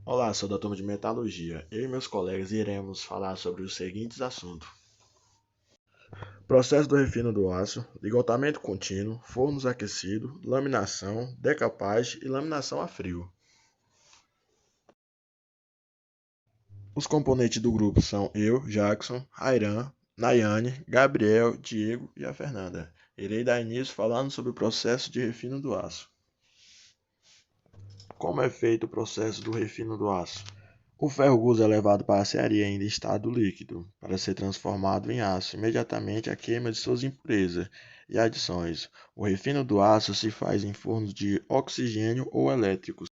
Olá, sou da turma de Metalurgia. Eu e meus colegas iremos falar sobre os seguintes assuntos: processo do refino do aço, ligotamento contínuo, fornos aquecidos, laminação, decapagem e laminação a frio. Os componentes do grupo são eu, Jackson, Rairan, Nayane, Gabriel, Diego e a Fernanda. Irei dar início falando sobre o processo de refino do aço. Como é feito o processo do refino do aço? O ferro gusa é levado para a serraria ainda em estado líquido, para ser transformado em aço imediatamente à queima de suas impurezas e adições. O refino do aço se faz em fornos de oxigênio ou elétricos.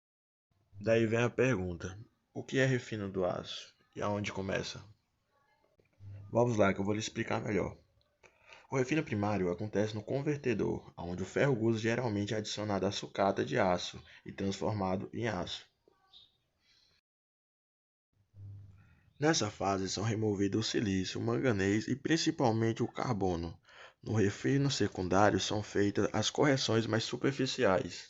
Daí vem a pergunta: o que é refino do aço e aonde começa? Vamos lá que eu vou lhe explicar melhor. O refino primário acontece no convertedor, onde o ferro gusa geralmente é adicionado à sucata de aço e transformado em aço. Nessa fase são removidos o silício, o manganês e principalmente o carbono. No refino secundário são feitas as correções mais superficiais.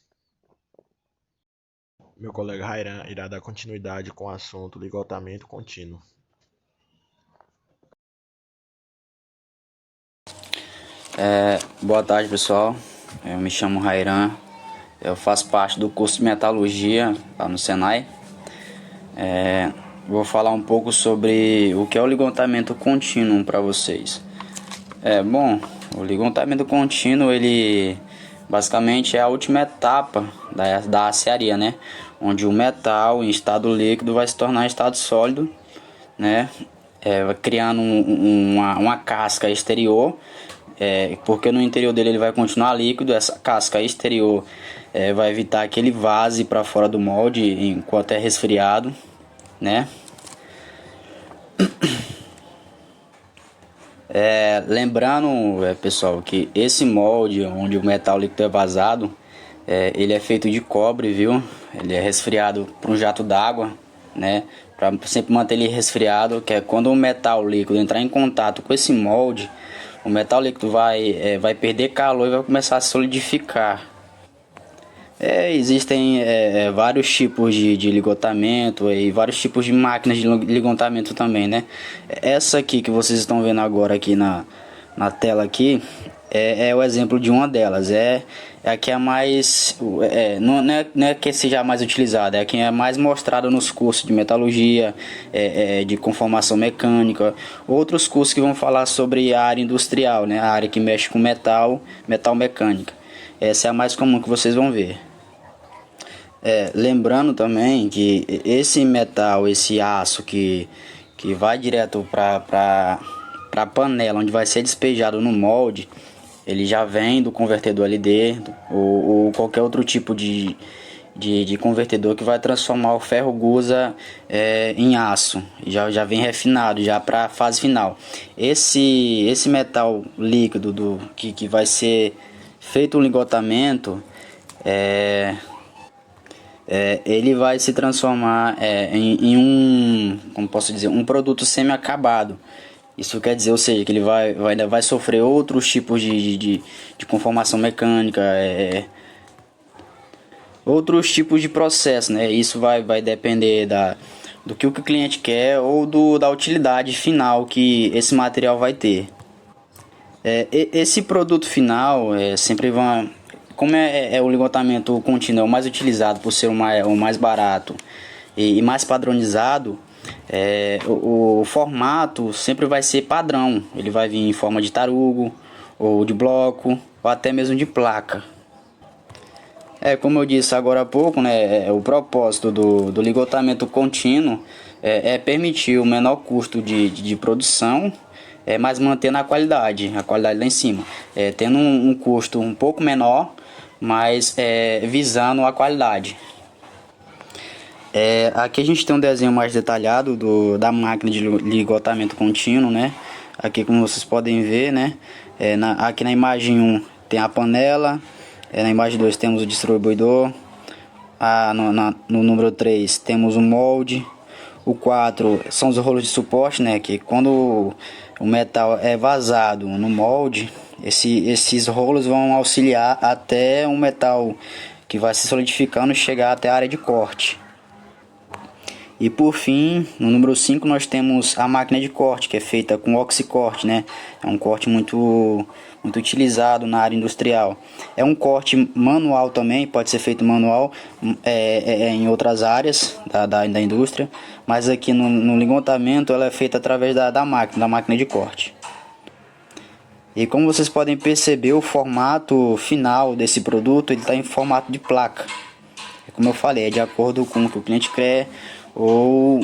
Meu colega Rairan irá dar continuidade com o assunto ligotamento contínuo. Boa tarde, pessoal. Eu me chamo Rairan. Eu faço parte do curso de Metalurgia lá no Senai. Vou falar um pouco sobre o que é o ligotamento contínuo para vocês. O ligotamento contínuo, ele basicamente é a última etapa da aciaria, né? Onde o metal em estado líquido vai se tornar em estado sólido, né? Criando uma casca exterior, porque no interior dele ele vai continuar líquido. Essa casca exterior vai evitar que ele vaze para fora do molde enquanto é resfriado, né? Lembrando, pessoal, que esse molde onde o metal líquido é vazado, ele é feito de cobre, viu? Ele é resfriado por um jato d'água, né? Para sempre manter ele resfriado, que é quando o metal líquido entrar em contato com esse molde, o metal líquido vai perder calor e vai começar a solidificar. Existem vários tipos de ligotamento e vários tipos de máquinas de ligotamento também, né? Essa aqui que vocês estão vendo agora aqui na tela aqui é o exemplo de uma delas. É a que é mais... não é que seja a mais utilizada, é a que é mais mostrada nos cursos de metalurgia, de conformação mecânica. Outros cursos que vão falar sobre a área industrial, né? A área que mexe com metal mecânica. Essa é a mais comum que vocês vão ver. Lembrando também que esse metal, esse aço que vai direto para a panela onde vai ser despejado no molde, ele já vem do convertedor ali dentro, ou qualquer outro tipo de convertedor que vai transformar o ferro gusa em aço. Já vem refinado já para a fase final. Esse metal líquido que vai ser feito um ligotamento, ele vai se transformar em um, como posso dizer, um produto semi-acabado. Isso quer dizer, ou seja, que ele vai sofrer outros tipos de conformação mecânica, outros tipos de processo, né? Isso vai depender do que o cliente quer ou da utilidade final que esse material vai ter. Esse produto final sempre vai... Como o ligotamento contínuo é o mais utilizado por ser o mais barato e mais padronizado, o formato sempre vai ser padrão. Ele vai vir em forma de tarugo, ou de bloco, ou até mesmo de placa. Como eu disse agora há pouco, né, o propósito do ligotamento contínuo é permitir o menor custo de produção, mas mantendo a qualidade lá em cima, tendo um custo um pouco menor, mas visando a qualidade. Aqui a gente tem um desenho mais detalhado da máquina de ligotamento contínuo, né? Aqui, como vocês podem ver, né? Aqui na imagem 1 tem a panela, na imagem 2 temos o distribuidor, no número 3 temos o molde, o 4 são os rolos de suporte, né? Que quando o metal é vazado no molde, esses rolos vão auxiliar até o metal que vai se solidificando chegar até a área de corte. E por fim, no número 5 nós temos a máquina de corte, que é feita com oxicorte, né? É um corte muito utilizado na área industrial. É um corte manual também, pode ser feito manual em outras áreas da indústria, mas aqui no ligotamento ela é feita através da máquina de corte. E como vocês podem perceber, o formato final desse produto ele está em formato de placa. Como eu falei, é de acordo com o que o cliente quer ou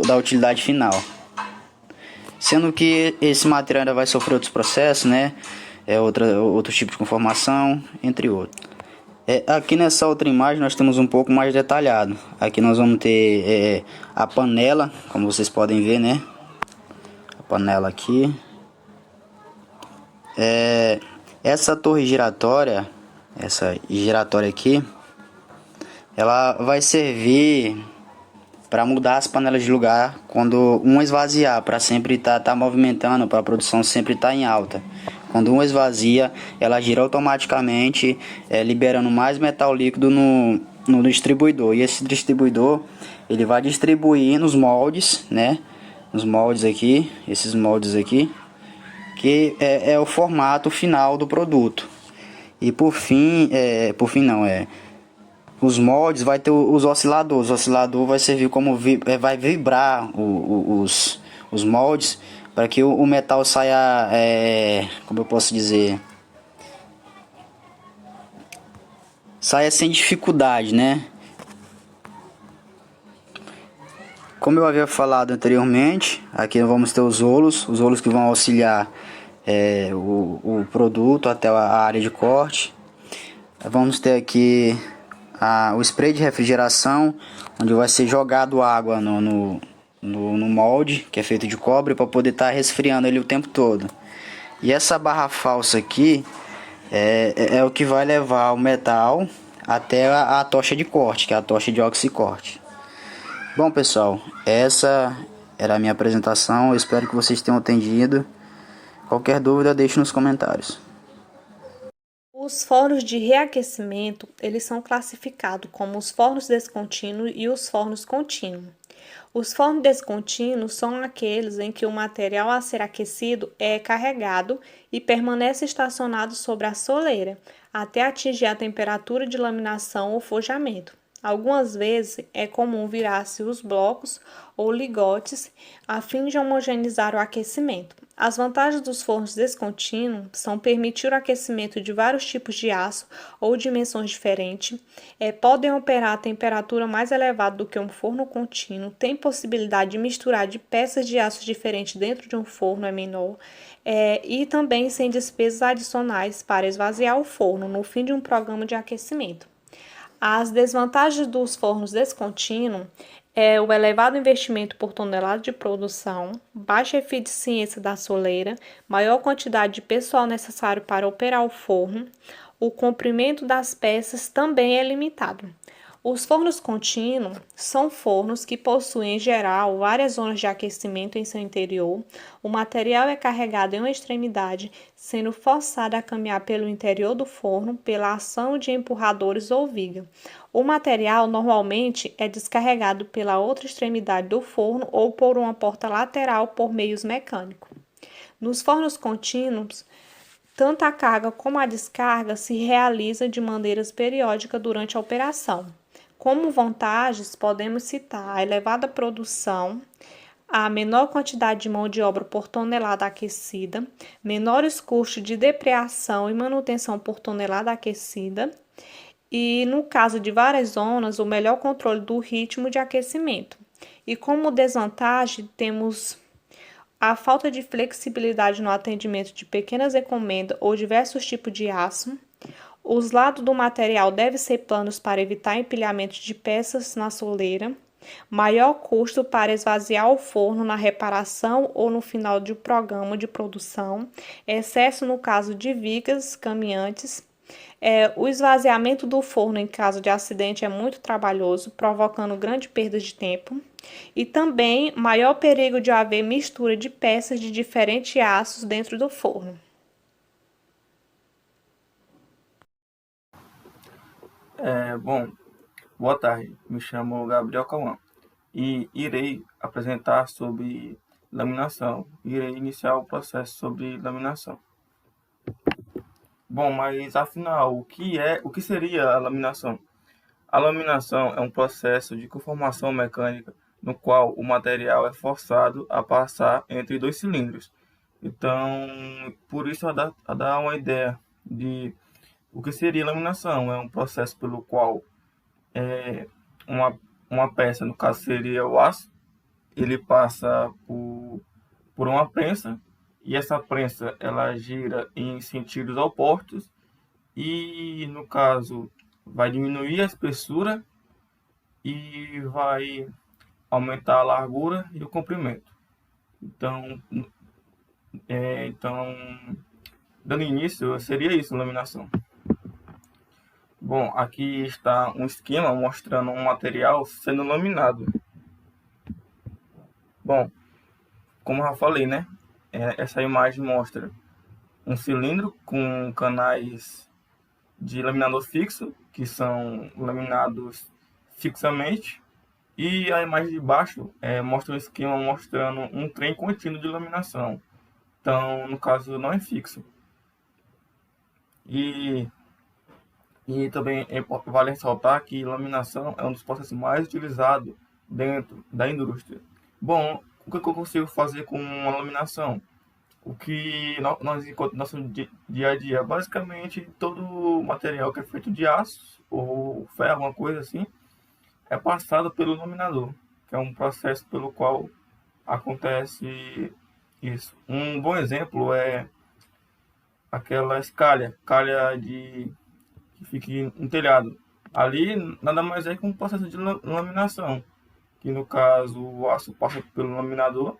da utilidade final. Sendo que esse material ainda vai sofrer outros processos, né? Outro tipo de conformação, entre outros. Aqui nessa outra imagem nós temos um pouco mais detalhado. Aqui nós vamos ter a panela, como vocês podem ver, né? A panela aqui. Essa torre giratória, aqui, ela vai servir para mudar as panelas de lugar quando uma esvaziar, para sempre tá movimentando, para a produção sempre estar em alta. Quando uma esvazia, ela gira automaticamente, liberando mais metal líquido no distribuidor. E esse distribuidor ele vai distribuir nos moldes, né? Nos moldes aqui, esses moldes aqui, que é o formato final do produto. E por fim os moldes vai ter os osciladores. O oscilador vai servir como vai vibrar os moldes para que o metal saia, como eu posso dizer, saia sem dificuldade, né? Como eu havia falado anteriormente, aqui vamos ter os rolos que vão auxiliar o produto até a área de corte. Vamos ter aqui o spray de refrigeração, onde vai ser jogado água no molde, que é feito de cobre, para poder estar resfriando ele o tempo todo. E essa barra falsa aqui é o que vai levar o metal até a tocha de corte, que é a tocha de oxicorte. Bom, pessoal, essa era a minha apresentação. Eu espero que vocês tenham entendido. Qualquer dúvida, deixe nos comentários. Os fornos de reaquecimento, eles são classificados como os fornos descontínuos e os fornos contínuos. Os fornos descontínuos são aqueles em que o material a ser aquecido é carregado e permanece estacionado sobre a soleira até atingir a temperatura de laminação ou forjamento. Algumas vezes é comum virar-se os blocos ou ligotes a fim de homogeneizar o aquecimento. As vantagens dos fornos descontínuos são permitir o aquecimento de vários tipos de aço ou dimensões diferentes, podem operar a temperatura mais elevada do que um forno contínuo, tem possibilidade de misturar de peças de aço diferentes dentro de um forno menor, e também sem despesas adicionais para esvaziar o forno no fim de um programa de aquecimento. As desvantagens dos fornos descontínuos é o elevado investimento por tonelada de produção, baixa eficiência da soleira, maior quantidade de pessoal necessário para operar o forno, o comprimento das peças também é limitado. Os fornos contínuos são fornos que possuem, em geral, várias zonas de aquecimento em seu interior. O material é carregado em uma extremidade, sendo forçado a caminhar pelo interior do forno pela ação de empurradores ou viga. O material normalmente é descarregado pela outra extremidade do forno ou por uma porta lateral por meios mecânicos. Nos fornos contínuos, tanto a carga como a descarga se realiza de maneiras periódicas durante a operação. Como vantagens, podemos citar a elevada produção, a menor quantidade de mão de obra por tonelada aquecida, menores custos de depreação e manutenção por tonelada aquecida, e, no caso de várias zonas, o melhor controle do ritmo de aquecimento. E como desvantagem, temos a falta de flexibilidade no atendimento de pequenas encomendas ou diversos tipos de aço. Os lados do material devem ser planos para evitar empilhamento de peças na soleira. Maior custo para esvaziar o forno na reparação ou no final de um programa de produção. Excesso no caso de vigas caminhantes. O esvaziamento do forno em caso de acidente é muito trabalhoso, provocando grande perda de tempo. E também maior perigo de haver mistura de peças de diferentes aços dentro do forno. Bom, boa tarde. Me chamo Gabriel Cauã. e irei apresentar sobre laminação. Irei iniciar o processo sobre laminação. Bom, mas afinal, o que seria a laminação? A laminação é um processo de conformação mecânica no qual o material é forçado a passar entre dois cilindros. Então, por isso a dar uma ideia de o que seria laminação. É um processo pelo qual uma peça, no caso seria o aço, ele passa por uma prensa, e essa prensa ela gira em sentidos opostos, e no caso vai diminuir a espessura e vai aumentar a largura e o comprimento. Então, dando início, seria isso, laminação. Bom, aqui está um esquema mostrando um material sendo laminado. Bom, como eu já falei, né? Essa imagem mostra um cilindro com canais de laminador fixo, que são laminados fixamente, e a imagem de baixo mostra um esquema mostrando um trem contínuo de laminação. Então, no caso, não é fixo. E também vale ressaltar que laminação é um dos processos mais utilizados dentro da indústria. Bom, o que eu consigo fazer com uma laminação? O que nós encontramos no nosso dia a dia? Basicamente, todo material que é feito de aço ou ferro, alguma coisa assim, é passado pelo laminador, que é um processo pelo qual acontece isso. Um bom exemplo é aquela calha que fica em telhado. Ali nada mais é que um processo de laminação, que no caso o aço passa pelo laminador,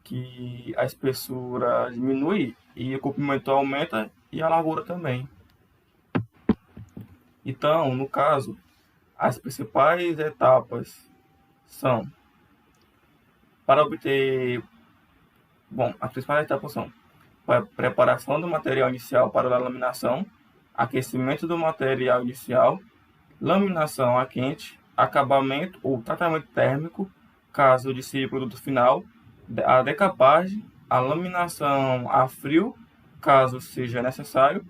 que a espessura diminui e o comprimento aumenta e a largura também. Então, no caso, as principais etapas são as principais etapas são preparação do material inicial para a laminação, aquecimento do material inicial, laminação a quente, acabamento ou tratamento térmico, caso de ser produto final, a decapagem, a laminação a frio, caso seja necessário,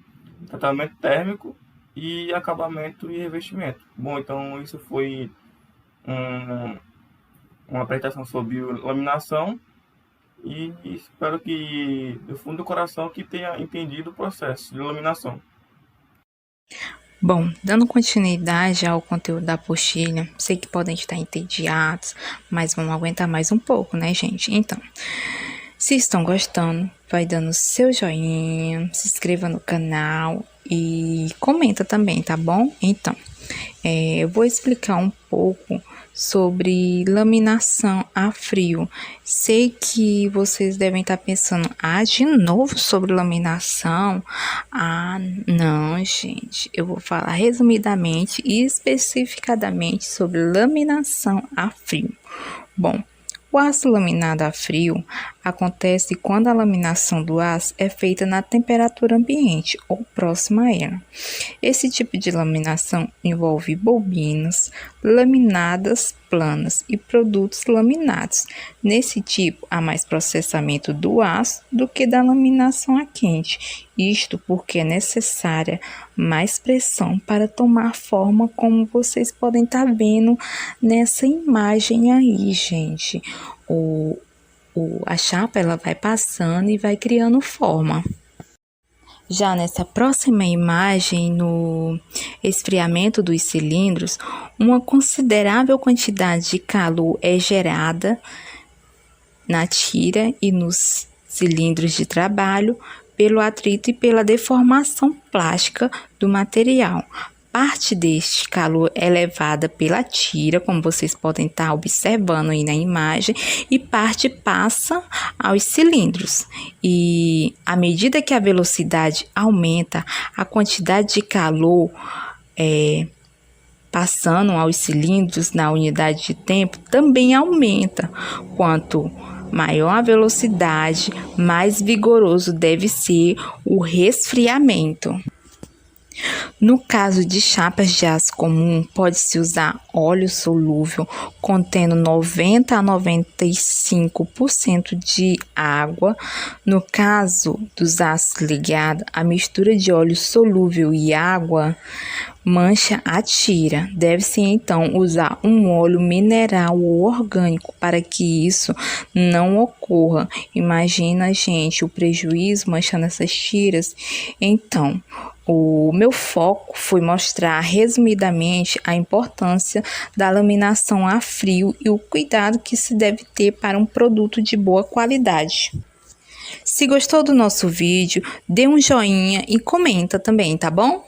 tratamento térmico e acabamento e revestimento. Bom, então isso foi uma apresentação sobre laminação, e espero que, do fundo do coração, que tenha entendido o processo de laminação. Bom, dando continuidade ao conteúdo da apostila, sei que podem estar entediados, mas vamos aguentar mais um pouco, né, gente? Então, se estão gostando, vai dando seu joinha, se inscreva no canal e comenta também, tá bom? Então, eu vou explicar um pouco sobre laminação a frio. Sei que vocês devem estar pensando, de novo sobre laminação? Não, gente. Eu vou falar resumidamente e especificadamente sobre laminação a frio. Bom, o aço laminado a frio acontece quando a laminação do aço é feita na temperatura ambiente ou próxima a ela. Esse tipo de laminação envolve bobinas, laminadas planas e produtos laminados. Nesse tipo, há mais processamento do aço do que da laminação a quente. Isto porque é necessária mais pressão para tomar forma, como vocês podem estar vendo nessa imagem aí, gente. A chapa ela vai passando e vai criando forma. Já nessa próxima imagem, no esfriamento dos cilindros, uma considerável quantidade de calor é gerada na tira e nos cilindros de trabalho pelo atrito e pela deformação plástica do material. Parte deste calor é levada pela tira, como vocês podem estar observando aí na imagem, e parte passa aos cilindros. E à medida que a velocidade aumenta, a quantidade de calor passando aos cilindros na unidade de tempo também aumenta. Quanto maior a velocidade, mais vigoroso deve ser o resfriamento. No caso de chapas de aço comum, pode-se usar óleo solúvel contendo 90 a 95% de água. No caso dos aços ligados, a mistura de óleo solúvel e água mancha a tira. Deve-se então usar um óleo mineral ou orgânico para que isso não ocorra. Imagina, gente, o prejuízo manchando essas tiras. Então, o meu foco foi mostrar resumidamente a importância da laminação a frio e o cuidado que se deve ter para um produto de boa qualidade. Se gostou do nosso vídeo, dê um joinha e comenta também, tá bom?